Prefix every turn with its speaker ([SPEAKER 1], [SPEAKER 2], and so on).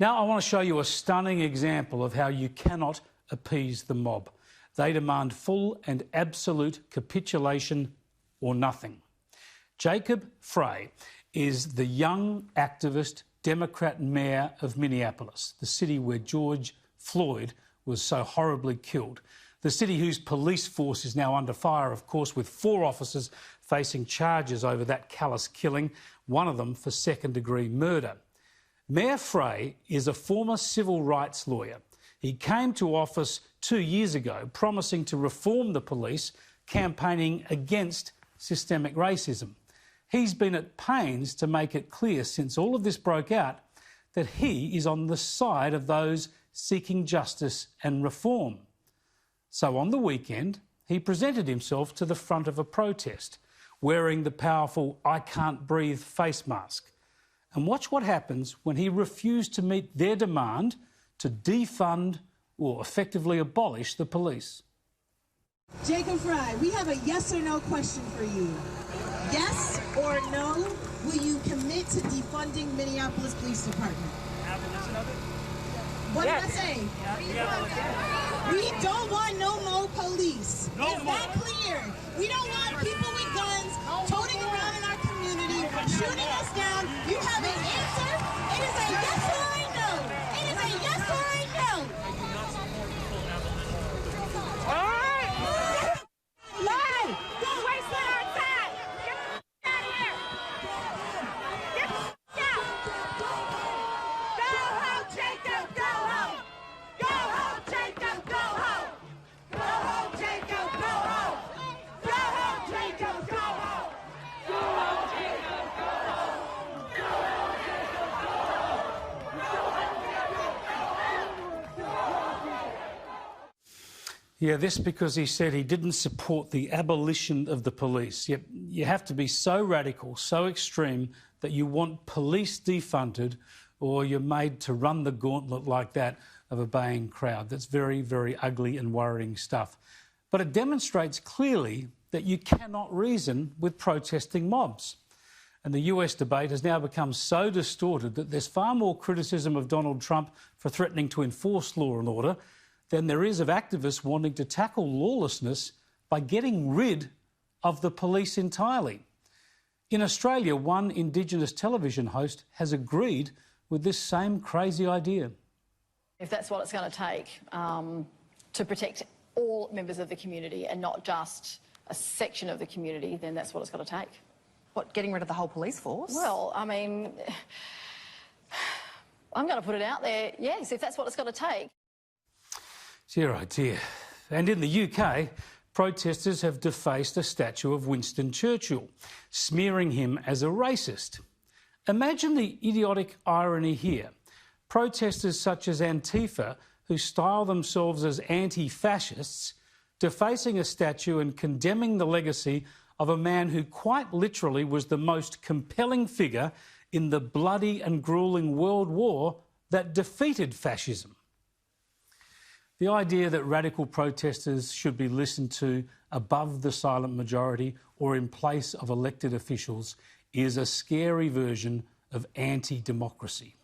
[SPEAKER 1] Now I want to show you a stunning example of how you cannot appease the mob. They demand full and absolute capitulation or nothing. Jacob Frey is the young activist Democrat mayor of Minneapolis, the city where George Floyd was so horribly killed. The city whose police force is now under fire, of course, with 4 officers facing charges over that callous killing, one of them for second-degree murder. Mayor Frey is a former civil rights lawyer. He came to office 2 years ago promising to reform the police, campaigning against systemic racism. He's been at pains to make it clear since all of this broke out that he is on the side of those seeking justice and reform. So on the weekend, he presented himself to the front of a protest, wearing the powerful "I can't breathe" face mask. And watch what happens when he refused to meet their demand to defund or effectively abolish the police.
[SPEAKER 2] Jacob Frey, we have a yes or no question for you. Yes or no, will you commit to defunding Minneapolis Police Department? What did I say? We don't want no more police. Is that clear? We don't want people with guns toting around in our community, shooting us down. You have an answer? It is a yes or a no. It is a yes or a no. All right. Lie. You're wasting our time. Get out of here. Get out. Go home, Jacob. Go home. Go home, Jacob. Go home. Go home, Jacob. Go home. Go home, Jacob. Go home. Go home, Jacob. Go home. Go home, Jacob. Go home.
[SPEAKER 1] Yeah, this because he said he didn't support the abolition of the police. Yet you have to be so radical, so extreme, that you want police defunded, or you're made to run the gauntlet like that of a baying crowd. That's very, very ugly and worrying stuff. But it demonstrates clearly that you cannot reason with protesting mobs. And the US debate has now become so distorted that there's far more criticism of Donald Trump for threatening to enforce law and order than there is of activists wanting to tackle lawlessness by getting rid of the police entirely. In Australia, one Indigenous television host has agreed with this same crazy idea.
[SPEAKER 3] If that's what it's going to take to protect all members of the community and not just a section of the community, then that's what it's going to take.
[SPEAKER 4] What, getting rid of the whole police force?
[SPEAKER 3] Well, I mean, I'm going to put it out there, yes, if that's what it's going to take.
[SPEAKER 1] It's your idea. And in the UK, protesters have defaced a statue of Winston Churchill, smearing him as a racist. Imagine the idiotic irony here. Protesters such as Antifa, who style themselves as anti-fascists, defacing a statue and condemning the legacy of a man who quite literally was the most compelling figure in the bloody and gruelling World War that defeated fascism. The idea that radical protesters should be listened to above the silent majority or in place of elected officials is a scary version of anti-democracy.